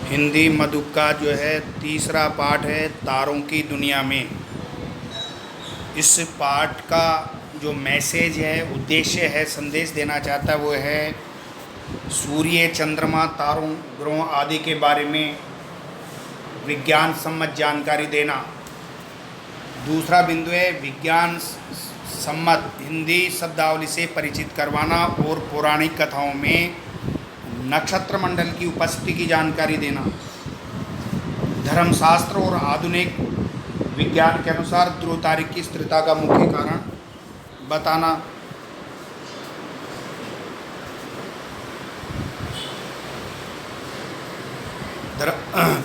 हिंदी मधुक का जो है तीसरा पाठ है तारों की दुनिया में। इस पाठ का जो मैसेज है, उद्देश्य है, संदेश देना चाहता है वो है सूर्य, चंद्रमा, तारों, ग्रहों आदि के बारे में विज्ञान सम्मत जानकारी देना। दूसरा बिंदु है विज्ञान सम्मत हिंदी शब्दावली से परिचित करवाना और पौराणिक कथाओं में नक्षत्र मंडल की उपस्थिति की जानकारी देना। धर्मशास्त्र और आधुनिक विज्ञान के अनुसार ध्रुव तारे की स्थिरता का मुख्य कारण बताना।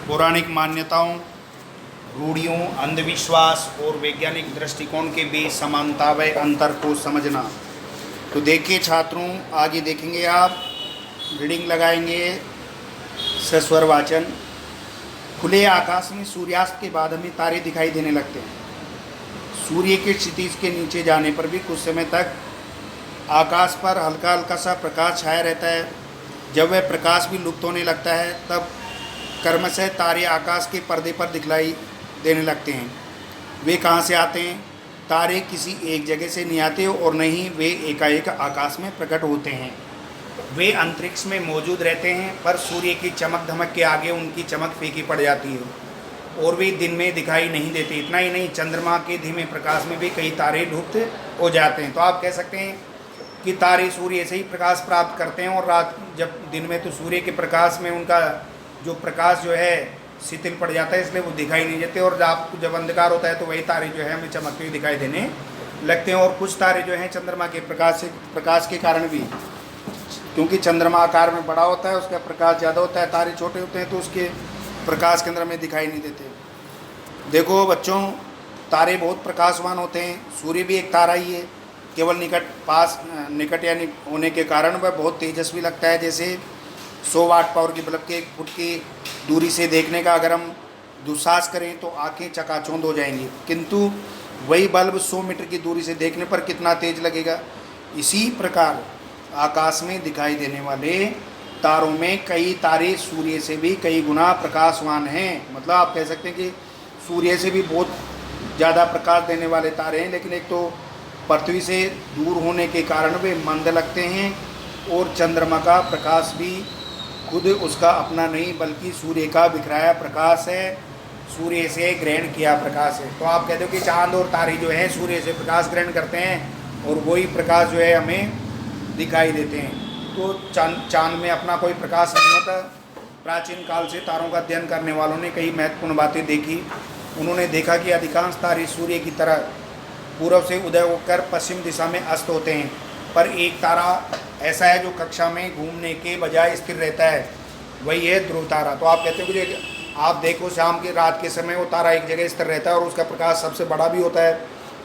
पौराणिक मान्यताओं, रूढ़ियों, अंधविश्वास और वैज्ञानिक दृष्टिकोण के बीच समानता व अंतर को समझना। तो देखिए छात्रों, आगे देखेंगे आप, रीडिंग लगाएंगे सस्वर वाचन। खुले आकाश में सूर्यास्त के बाद हमें तारे दिखाई देने लगते हैं। सूर्य के क्षितिज के नीचे जाने पर भी कुछ समय तक आकाश पर हल्का हल्का सा प्रकाश छाया रहता है। जब वह प्रकाश भी लुप्त होने लगता है तब क्रमशः तारे आकाश के पर्दे पर दिखलाई देने लगते हैं। वे कहाँ से आते हैं? तारे किसी एक जगह से नहीं आते और न ही वे एकाएक आकाश में प्रकट होते हैं। वे अंतरिक्ष में मौजूद रहते हैं, पर सूर्य की चमक धमक के आगे उनकी चमक फीकी पड़ जाती है और वे दिन में दिखाई नहीं देते। इतना ही नहीं, चंद्रमा के धीमे प्रकाश में भी कई तारे लुप्त हो जाते हैं। तो आप कह सकते हैं कि तारे सूर्य से ही प्रकाश प्राप्त करते हैं और रात जब दिन में तो सूर्य के प्रकाश में उनका जो प्रकाश जो है शिथिल पड़ जाता है, इसलिए वो दिखाई नहीं देते। और जब अंधकार होता है तो वही तारे जो है हमें चमकते हुए दिखाई देने लगते हैं। और कुछ तारे जो हैं चंद्रमा के प्रकाश के कारण भी, क्योंकि चंद्रमा आकार में बड़ा होता है, उसका प्रकाश ज़्यादा होता है, तारे छोटे होते हैं तो उसके प्रकाश के अंदर हमें दिखाई नहीं देते। देखो बच्चों, तारे बहुत प्रकाशवान होते हैं। सूर्य भी एक तारा ही है, केवल निकट यानी होने के कारण वह बहुत तेजस्वी लगता है। जैसे 100 वाट पावर की बल्ब के 1 फुट की दूरी से देखने का अगर हम दुस्साहस करें तो आंखें चकाचौंध हो जाएंगी, किंतु वही बल्ब 100 मीटर की दूरी से देखने पर कितना तेज लगेगा। इसी प्रकार आकाश में दिखाई देने वाले तारों में कई तारे सूर्य से भी कई गुना प्रकाशवान हैं। मतलब आप कह सकते हैं कि सूर्य से भी बहुत ज़्यादा प्रकाश देने वाले तारे हैं, लेकिन एक तो पृथ्वी से दूर होने के कारण वे मंद लगते हैं और चंद्रमा का प्रकाश भी खुद उसका अपना नहीं बल्कि सूर्य का बिखराया प्रकाश है, सूर्य से ग्रहण किया प्रकाश है। तो आप कहते हो कि चांद और तारे जो हैं सूर्य से प्रकाश ग्रहण करते हैं और वही प्रकाश जो है हमें दिखाई देते हैं। तो चांद में अपना कोई प्रकाश नहीं होता। प्राचीन काल से तारों का अध्ययन करने वालों ने कई महत्वपूर्ण बातें देखी। उन्होंने देखा कि अधिकांश तारे सूर्य की तरह पूर्व से उदय होकर पश्चिम दिशा में अस्त होते हैं, पर एक तारा ऐसा है जो कक्षा में घूमने के बजाय स्थिर रहता है, वही है ध्रुव तारा। तो आप कहते हो कि आप देखो शाम के रात के समय वो तारा एक जगह स्थिर रहता है और उसका प्रकाश सबसे बड़ा भी होता है,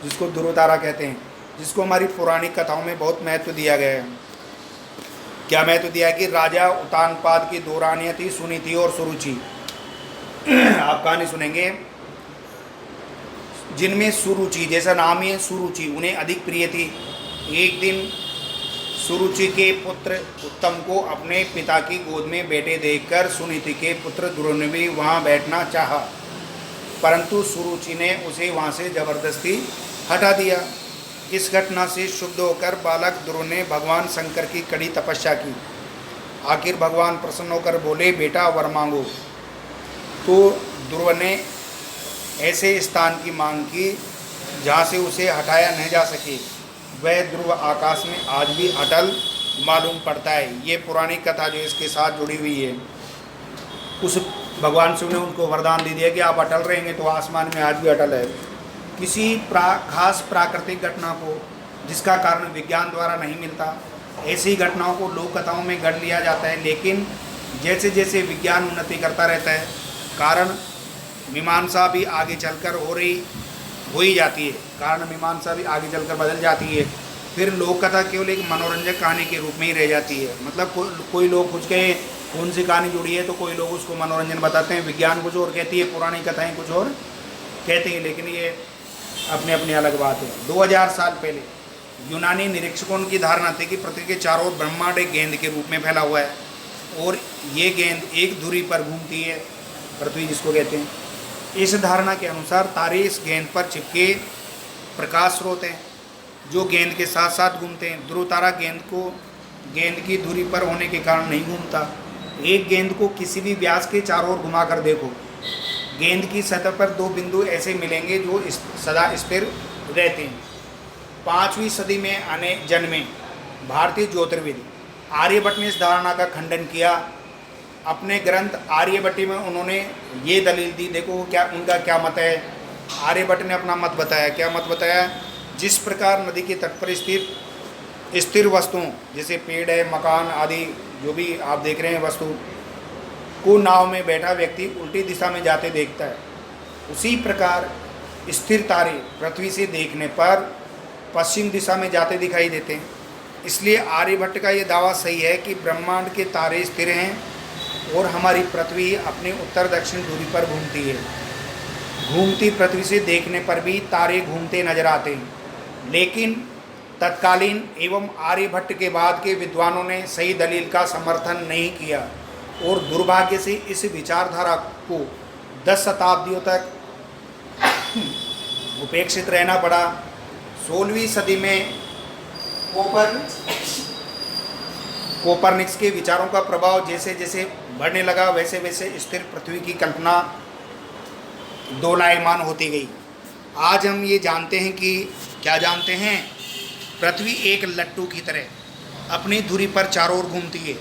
जिसको ध्रुव तारा कहते हैं, जिसको हमारी पौराणिक कथाओं में बहुत महत्व दिया गया है। क्या महत्व दिया है कि राजा उत्तानपाद की 2 रानियाँ थी, सुनीति और सुरुचि। आप कहानी सुनेंगे, जिनमें सुरुचि, जैसा नाम ही है सुरुचि, उन्हें अधिक प्रिय थी। एक दिन सुरुचि के पुत्र उत्तम को अपने पिता की गोद में बैठे देखकर सुनीति के पुत्र ध्रुव ने भी वहाँ बैठना चाहा, परंतु सुरुचि ने उसे वहाँ से जबरदस्ती हटा दिया। इस घटना से शुद्ध होकर बालक ध्रुव ने भगवान शंकर की कड़ी तपस्या की। आखिर भगवान प्रसन्न होकर बोले, बेटा वर मांगो। तो ध्रुव ने ऐसे स्थान की मांग की जहाँ से उसे हटाया नहीं जा सके। वह ध्रुव आकाश में आज भी अटल मालूम पड़ता है। ये पुरानी कथा जो इसके साथ जुड़ी हुई है, उस भगवान शिव ने उनको वरदान दे दिया कि आप अटल रहेंगे तो आसमान में आज भी अटल है। किसी खास प्राकृतिक घटना को जिसका कारण विज्ञान द्वारा नहीं मिलता, ऐसी घटनाओं को लोक कथाओं में गढ़ लिया जाता है। लेकिन जैसे जैसे विज्ञान उन्नति करता रहता है, कारण मीमांसा भी आगे चलकर हो ही जाती है, कारण मीमांसा भी आगे चलकर बदल जाती है। फिर लोक कथा केवल एक मनोरंजक कहानी के रूप में ही रह जाती है। मतलब कोई लोग कुछ कहे कौन सी कहानी जुड़ी है तो कोई लोग उसको मनोरंजन बताते हैं। विज्ञान कुछ और कहती है, पुरानी कथाएं कुछ और कहती हैं, लेकिन ये अपनी अपनी अलग बात है। 2000 साल पहले यूनानी निरीक्षकों की धारणा थी कि पृथ्वी के चारों ओर ब्रह्मांड एक गेंद के रूप में फैला हुआ है। और ये गेंद एक धुरी पर घूमती है, पृथ्वी जिसको कहते हैं। इस धारणा के अनुसार तारे इस गेंद पर चिपके प्रकाश स्रोत हैं जो गेंद के साथ साथ घूमते हैं। ध्रुव तारा गेंद की धुरी पर होने के कारण नहीं घूमता। एक गेंद को किसी भी व्यास के चारों ओर घुमाकर देखो, गेंद की सतह पर दो बिंदु ऐसे मिलेंगे जो सदा स्थिर रहते हैं। 5वीं सदी में जन्मे भारतीय ज्योतिर्विद आर्यभट्ट ने इस धारणा का खंडन किया। अपने ग्रंथ आर्यभट्टी में उन्होंने ये दलील दी, देखो क्या उनका क्या मत है। आर्यभट्ट ने अपना मत बताया। क्या मत बताया? जिस प्रकार नदी के तट पर स्थिर वस्तुओं जैसे पेड़ है, मकान आदि जो भी आप देख रहे हैं वस्तु को नाव में बैठा व्यक्ति उल्टी दिशा में जाते देखता है, उसी प्रकार स्थिर तारे पृथ्वी से देखने पर पश्चिम दिशा में जाते दिखाई देते हैं। इसलिए आर्यभट्ट का ये दावा सही है कि ब्रह्मांड के तारे स्थिर हैं और हमारी पृथ्वी अपने उत्तर दक्षिण धुरी पर घूमती है। घूमती पृथ्वी से देखने पर भी तारे घूमते नजर आते हैं। लेकिन तत्कालीन एवं आर्यभट्ट के बाद के विद्वानों ने सही दलील का समर्थन नहीं किया और दुर्भाग्य से इस विचारधारा को 10 शताब्दियों तक उपेक्षित रहना पड़ा। 16वीं सदी में कोपरनिकस के विचारों का प्रभाव जैसे जैसे बढ़ने लगा, वैसे वैसे स्थिर पृथ्वी की कल्पना दोलायमान होती गई। आज हम ये जानते हैं कि क्या जानते हैं, पृथ्वी एक लट्टू की तरह अपनी धुरी पर चारों ओर घूमती है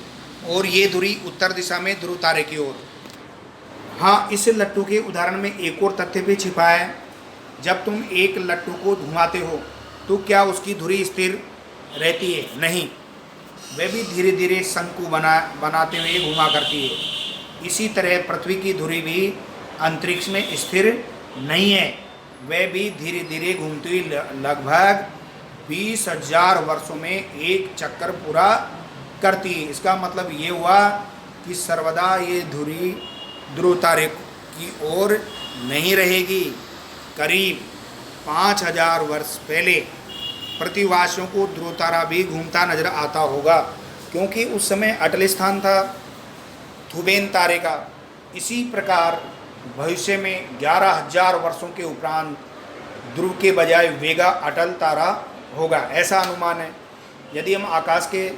और ये धुरी उत्तर दिशा में ध्रुव तारे की ओर। हाँ, इस लट्टू के उदाहरण में एक और तथ्य भी छिपा है। जब तुम एक लट्टू को घुमाते हो तो क्या उसकी धुरी स्थिर रहती है? नहीं, वह भी धीरे धीरे शंकु बनाते हुए घुमा करती है। इसी तरह पृथ्वी की धुरी भी अंतरिक्ष में स्थिर नहीं है, वह भी धीरे धीरे घूमती हुई लगभग 20,000 वर्षों में एक चक्कर पूरा करती है। इसका मतलब ये हुआ कि सर्वदा ये धुरी ध्रुव तारे की ओर नहीं रहेगी। करीब 5,000 वर्ष पहले पृथ्वीवासियों को ध्रुव तारा भी घूमता नजर आता होगा, क्योंकि उस समय अटल स्थान था थुबेन तारे का। इसी प्रकार भविष्य में 11,000 वर्षों के उपरांत ध्रुव के बजाय वेगा अटल तारा होगा, ऐसा अनुमान है। यदि हम आकाश के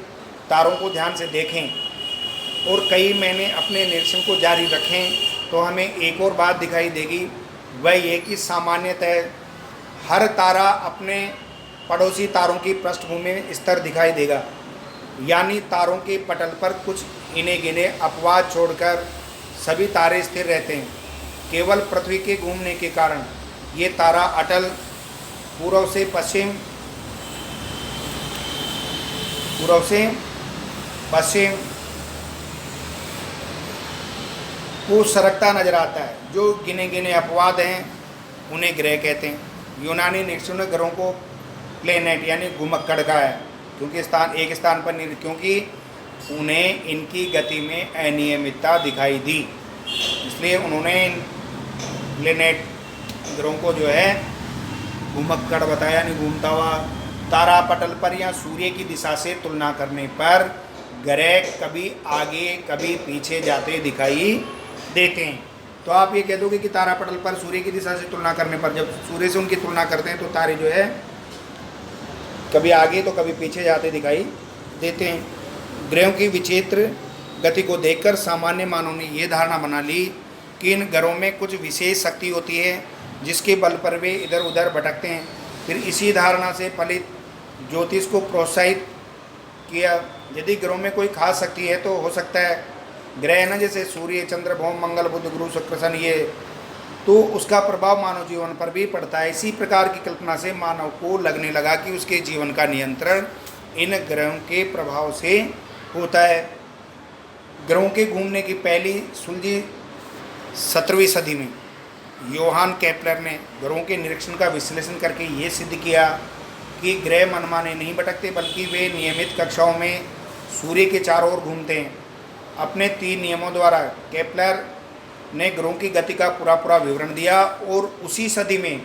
तारों को ध्यान से देखें और कई महीने अपने निरीक्षण को जारी रखें तो हमें एक और बात दिखाई देगी, वह ये कि सामान्यतः हर तारा अपने पड़ोसी तारों की पृष्ठभूमि में स्थिर दिखाई देगा, यानी तारों के पटल पर कुछ इने गिने अपवाद छोड़कर सभी तारे स्थिर रहते हैं। केवल पृथ्वी के घूमने के कारण ये तारा अटल पूर्व से पश्चिम को सरकता नजर आता है। जो गिने गिने अपवाद हैं उन्हें ग्रह कहते हैं। यूनानी निरीक्षण ने ग्रहों को प्लेनेट यानी घुमक्कड़ का है, क्योंकि एक स्थान पर नहीं, क्योंकि उन्हें इनकी गति में अनियमितता दिखाई दी, इसलिए उन्होंने प्लेनेट ग्रहों को जो है घुमक्कड़ बताया, यानी घूमता हुआ। तारा पटल पर या सूर्य की दिशा से तुलना करने पर ग्रह कभी आगे कभी पीछे जाते दिखाई देते हैं। तो आप ये कह दोगे कि तारा पटल पर सूर्य की दिशा से तुलना करने पर, जब सूर्य से उनकी तुलना करते हैं तो तारे जो है कभी आगे तो कभी पीछे जाते दिखाई देते हैं। ग्रहों की विचित्र गति को देखकर सामान्य मानव ने यह धारणा बना ली कि इन ग्रहों में कुछ विशेष शक्ति होती है जिसके बल पर वे इधर उधर भटकते हैं। फिर इसी धारणा से फलित ज्योतिष को प्रोत्साहित किया। यदि ग्रहों में कोई खास शक्ति है तो हो सकता है ग्रह ना, जैसे सूर्य, चंद्र, भौम, मंगल, बुध, गुरु, शुक्र, शनि, ये तो उसका प्रभाव मानव जीवन पर भी पड़ता है। इसी प्रकार की कल्पना से मानव को लगने लगा कि उसके जीवन का नियंत्रण इन ग्रहों के प्रभाव से होता है। ग्रहों के घूमने की पहली सुलझी 17वीं सदी में योहान केपलर ने ग्रहों के निरीक्षण का विश्लेषण करके ये सिद्ध किया कि ग्रह मनमाने नहीं भटकते, बल्कि वे नियमित कक्षाओं में सूर्य के चारों ओर घूमते हैं। अपने 3 नियमों द्वारा केपलर ने ग्रहों की गति का पूरा विवरण दिया और उसी सदी में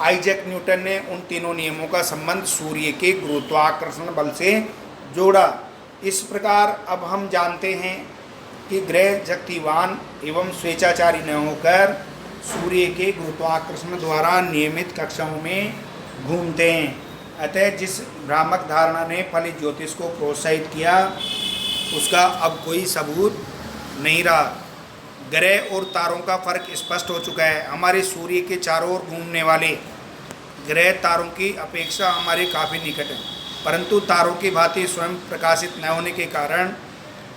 आइजैक न्यूटन ने उन तीनों नियमों का संबंध सूर्य के गुरुत्वाकर्षण बल से जोड़ा। इस प्रकार अब हम जानते हैं कि ग्रह शक्तिवान एवं स्वेच्छाचारी न होकर सूर्य के गुरुत्वाकर्षण द्वारा नियमित कक्षाओं में घूमते हैं। अतः जिस भ्रामक धारणा ने फलित ज्योतिष को प्रोत्साहित किया उसका अब कोई सबूत नहीं रहा। ग्रह और तारों का फर्क स्पष्ट हो चुका है। हमारे सूर्य के चारों ओर घूमने वाले ग्रह तारों की अपेक्षा हमारे काफ़ी निकट हैं, परंतु तारों की भांति स्वयं प्रकाशित न होने के कारण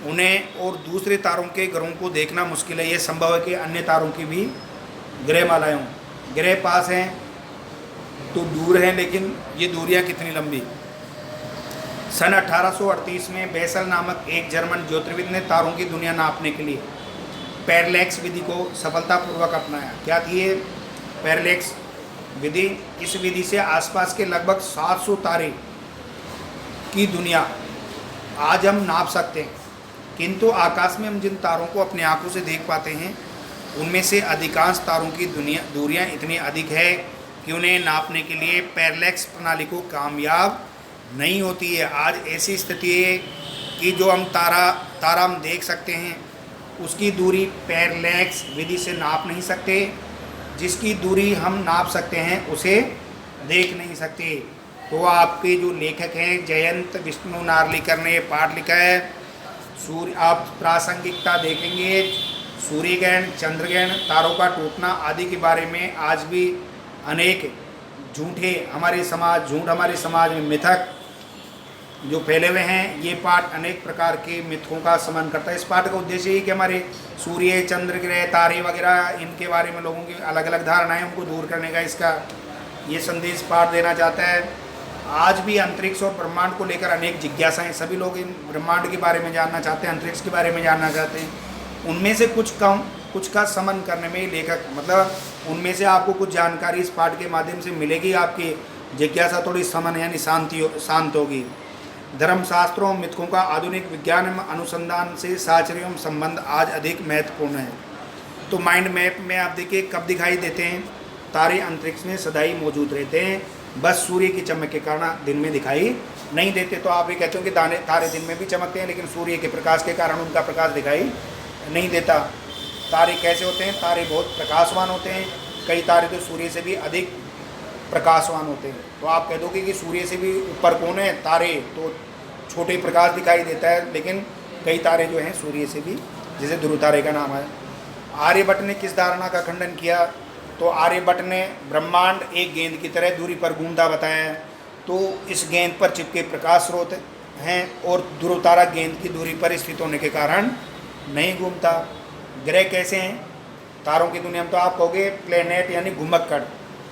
उन्हें और दूसरे तारों के ग्रहों को देखना मुश्किल है। ये संभव है कि अन्य तारों की भी ग्रहमालाएं हों। ग्रह पास हैं तो दूर हैं, लेकिन ये दूरियां कितनी लंबी। सन 1838 में बेसल नामक एक जर्मन ज्योतिर्विद ने तारों की दुनिया नापने के लिए पैरलैक्स विधि को सफलतापूर्वक अपनाया। क्या थी ये पैरलैक्स विधि? इस विधि से आसपास के लगभग 700 तारे की दुनिया आज हम नाप सकते हैं, किंतु आकाश में हम जिन तारों को अपनी आंखों से देख पाते हैं उनमें से अधिकांश तारों की दूरियां इतनी अधिक है कि उन्हें नापने के लिए पैरलैक्स प्रणाली को कामयाब नहीं होती है। आज ऐसी स्थिति है कि जो हम तारा हम देख सकते हैं उसकी दूरी पैरलैक्स विधि से नाप नहीं सकते, जिसकी दूरी हम नाप सकते हैं उसे देख नहीं सकते। तो आपके जो लेखक हैं जयंत विष्णु नार्लिकर ने पाठ लिखा है सूर्य, आप प्रासंगिकता देखेंगे सूर्यग्रहण, चंद्रग्रहण, तारों का टूटना आदि के बारे में आज भी अनेक झूठ हमारे समाज में मिथक जो फैले हुए हैं। ये पाठ अनेक प्रकार के मिथकों का समन करता है। इस पाठ का उद्देश्य ये कि हमारे सूर्य, चंद्र ग्रह, तारे वगैरह इनके बारे में लोगों की अलग अलग धारणाएं उनको दूर करने का इसका ये संदेश पाठ देना चाहता है। आज भी अंतरिक्ष और ब्रह्मांड को लेकर अनेक जिज्ञासाएं, सभी लोग इन ब्रह्मांड के बारे में जानना चाहते हैं, अंतरिक्ष के बारे में जानना चाहते हैं। उनमें से कुछ का समन करने में लेखक मतलब उनमें से आपको कुछ जानकारी इस पाठ के माध्यम से मिलेगी, आपकी जिज्ञासा थोड़ी समन यानी शांत होगी। धर्मशास्त्रों मिथकों का आधुनिक विज्ञान में अनुसंधान से साहचर्य संबंध आज अधिक महत्वपूर्ण है। तो माइंड मैप में आप देखिए कब दिखाई देते हैं, तारे अंतरिक्ष में सदाई मौजूद रहते हैं, बस सूर्य की चमक के कारण दिन में दिखाई नहीं देते। तो आप ये कहते हो कि तारे दिन में भी चमकते हैं, लेकिन सूर्य के प्रकाश के कारण उनका प्रकाश दिखाई नहीं देता। तारे कैसे होते हैं? तारे बहुत प्रकाशवान होते हैं, कई तारे तो सूर्य से भी अधिक प्रकाशवान होते हैं। तो आप कह दोगे कि सूर्य से भी ऊपर कौन है? तारे। तो छोटे प्रकाश दिखाई देता है, लेकिन कई तारे जो हैं सूर्य से भी, जैसे ध्रुव तारे का नाम है। आर्यभट्ट ने किस धारणा का खंडन किया? तो आर्यभट्ट ने ब्रह्मांड एक गेंद की तरह दूरी पर घूमता बताया है। तो इस गेंद पर चिपके प्रकाश स्रोत हैं और ध्रुव तारा गेंद की दूरी पर स्थित होने के कारण नहीं घूमता। ग्रह कैसे हैं? तारों की दुनिया में तो आप कहोगे प्लेनेट यानी घुमक्कड़,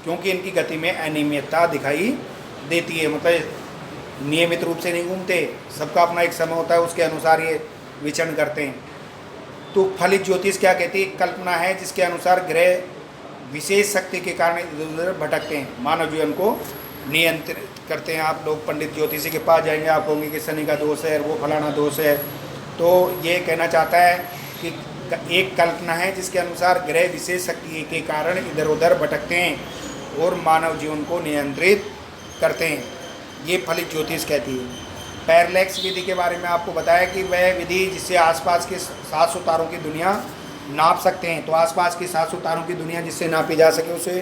क्योंकि इनकी गति में अनियमितता दिखाई देती है, मतलब नियमित रूप से नहीं घूमते, सबका अपना एक समय होता है, उसके अनुसार ये विचरण करते हैं। तो फलित ज्योतिष क्या कहती है? कल्पना है जिसके अनुसार ग्रह विशेष शक्ति के कारण इधर उधर भटकते हैं, मानव जीवन को नियंत्रित करते हैं। आप लोग पंडित ज्योतिषी के पास जाएंगे, आप कहोगे कि शनि का दोष है, वो फलाना दोष है। तो ये कहना चाहता है कि एक कल्पना है जिसके अनुसार ग्रह विशेष शक्ति के कारण इधर उधर भटकते हैं और मानव जीवन को नियंत्रित करते हैं, ये फलित ज्योतिष कहती है। पैरलैक्स विधि के बारे में आपको बताया कि वह विधि जिससे आसपास के 700 तारों की दुनिया नाप सकते हैं। तो आसपास की 700 तारों की दुनिया जिससे नापी जा सके उसे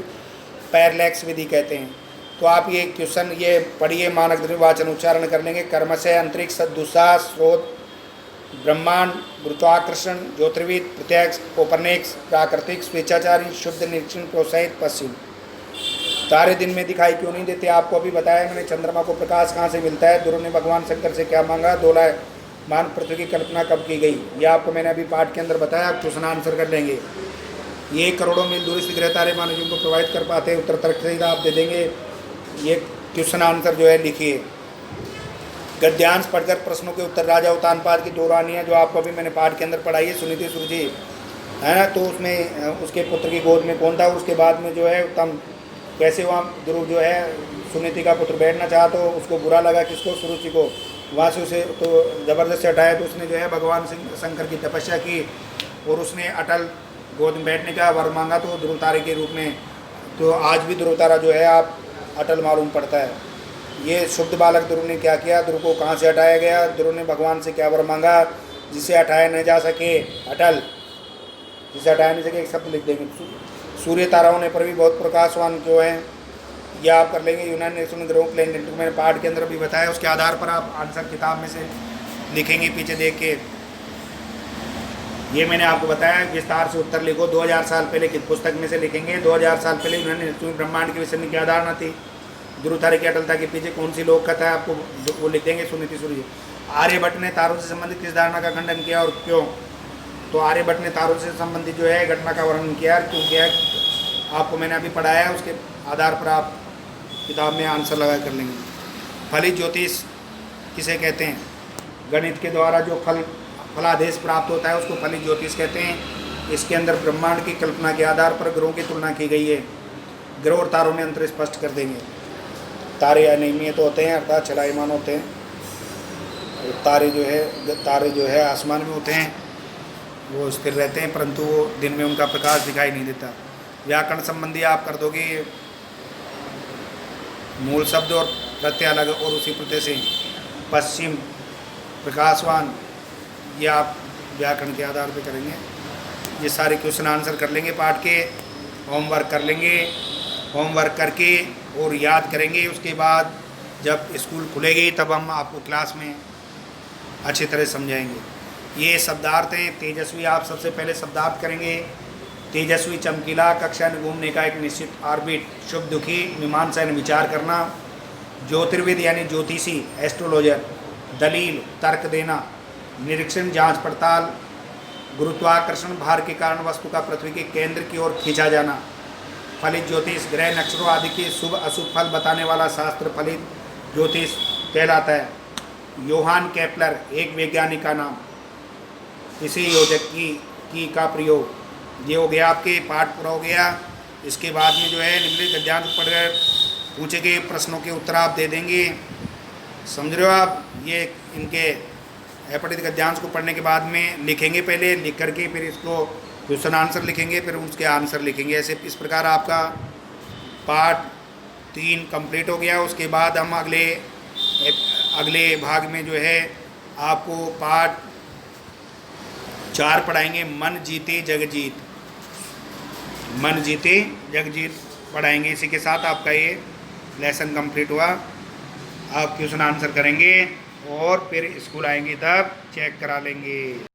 पैरलैक्स विधि कहते हैं। तो आप ये क्वेश्चन ये पढ़िए, मानक द्रव्य वाचन उच्चारण कर लेंगे। कर्मशः अंतरिक्ष सदुषा स्रोत ब्रह्मांड गुरुत्वाकर्षण ज्योतिर्विद प्रत्यक्ष कोपरनिक्स प्राकृतिक स्वेच्छाचारी शुद्ध निरीक्षण प्रोत्साहित पश्चिम। तारे दिन में दिखाई क्यों नहीं देते? आपको अभी बताया मैंने, चंद्रमा को प्रकाश कहाँ से मिलता है? ध्रुव ने भगवान शंकर से क्या मांगा? दोलायमान पृथ्वी की कल्पना कब की गई? ये आपको मैंने अभी पाठ के अंदर बताया, आप क्वेश्चन आंसर कर लेंगे। ये करोड़ों मील दूरी से ग्रह तारे मानव जीवन को प्रभावित कर पाते हैं, उत्तर तर्क से आप दे देंगे। ये क्वेश्चन आंसर जो है लिखिए। गद्यांश पढ़कर प्रश्नों के उत्तर राजा उत्तानपाद की 2 रानियाँ जो आपको अभी मैंने पाठ के अंदर पढ़ाई है, सुनीति सुरुचि है ना, तो उसमें उसके पुत्र की गोद में कौन था? उसके बाद में जो है उत्तम कैसे वहाँ ध्रुव जो है सुनीति का पुत्र बैठना चाहा तो उसको बुरा लगा, किसको? सुरुचि को। वहाँ से उसे तो ज़बरदस्त हटाया, तो उसने जो है भगवान शंकर की तपस्या की और उसने अटल गोद में बैठने का वर मांगा, तो ध्रुव तारे के रूप में। तो आज भी ध्रुव तारा जो है आप अटल मालूम पड़ता है। ये शुद्ध बालक ध्रुव ने क्या किया, ध्रुव को कहाँ से हटाया गया, ध्रुव ने भगवान से क्या वर मांगा, जिसे हटाया न जा सके अटल, जिसे हटाया नहीं सके, एक शब्द लिख देंगे। सूर्य तारा होने पर भी बहुत प्रकाशवान क्यों है, यह आप कर लेंगे। यूनाइटेड ग्रहों प्लेनेट को मैंने पाठ के अंदर भी बताया, उसके आधार पर आप आंसर किताब में से लिखेंगे पीछे देख के। ये मैंने आपको बताया, विस्तार से उत्तर लिखो। 2000 साल पहले की पुस्तक में से लिखेंगे। 2000 साल पहले यूनाइटेड ब्रह्मांड के विषय में क्या धारणा थी, ध्रुव तारे की अटलता के पीछे कौन सी लोक कथा है, आपको वो लिख देंगे। सुनीति सूर्य। आर्यभट्ट ने तारों से संबंधित किस धारणा का खंडन किया और क्यों, तो आर्यभट्ट ने तारों से संबंधित जो है घटना का वर्णन किया, क्यों किया आपको मैंने अभी पढ़ाया है, उसके आधार पर आप किताब में आंसर लगा कर लेंगे। फलित ज्योतिष किसे कहते हैं, गणित के द्वारा जो फलादेश प्राप्त होता है उसको फलित ज्योतिष कहते हैं। इसके अंदर ब्रह्मांड की कल्पना के आधार पर ग्रहों की तुलना की गई है। ग्रह और तारों में अंतर स्पष्ट कर देंगे। तारे अनियमित होते हैं अर्थात चलायमान होते हैं, तारे जो है आसमान में होते हैं, वो स्थिर रहते हैं, परंतु वो दिन में उनका प्रकाश दिखाई नहीं देता। व्याकरण संबंधी आप कर दोगे, मूल शब्द और प्रत्यय अलग और उसी प्रत्यय से पश्चिम प्रकाशवान, ये आप व्याकरण के आधार पर करेंगे। ये सारे क्वेश्चन आंसर कर लेंगे, पाठ के होमवर्क कर लेंगे, होमवर्क करके और याद करेंगे। उसके बाद जब स्कूल खुलेगी तब हम आपको क्लास में अच्छी तरह समझाएंगे। ये शब्दार्थ हैं। तेजस्वी आप सबसे पहले शब्दार्थ करेंगे। तेजस्वी चमकीला, कक्षा में घूमने का एक निश्चित ऑर्बिट, शुभ दुखी, मीमांसा यानी विचार करना, ज्योतिर्विद यानी ज्योतिषी एस्ट्रोलॉजर, दलील तर्क देना, निरीक्षण जांच पड़ताल, गुरुत्वाकर्षण भार के कारण वस्तु का पृथ्वी के केंद्र की ओर खींचा जाना, फलित ज्योतिष ग्रह नक्षत्रों आदि के शुभ अशुभ फल बताने वाला शास्त्र फलित ज्योतिष कहलाता है। योहान केपलर एक वैज्ञानिक का नाम, इसी योजक की का प्रयोग। ये हो गया, आपके पाठ पूरा हो गया। इसके बाद में जो है निम्नलिखित गद्यांश पढ़कर पूछे गए प्रश्नों के उत्तर आप दे देंगे। समझ रहे हो आप, ये इनके अपठित गद्यांश को पढ़ने के बाद में लिखेंगे, पहले लिख करके फिर इसको क्वेश्चन आंसर लिखेंगे, फिर उसके आंसर लिखेंगे। ऐसे इस प्रकार आपका पार्ट 3 कंप्लीट हो गया। उसके बाद हम अगले भाग में जो है आपको पार्ट 4 पढ़ाएंगे, मन जीते जग जीत, मन जीते जग जीत पढ़ाएंगे। इसी के साथ आपका ये लेसन कंप्लीट हुआ। आप क्वेश्चन आंसर करेंगे और फिर स्कूल आएंगे तब चेक करा लेंगे।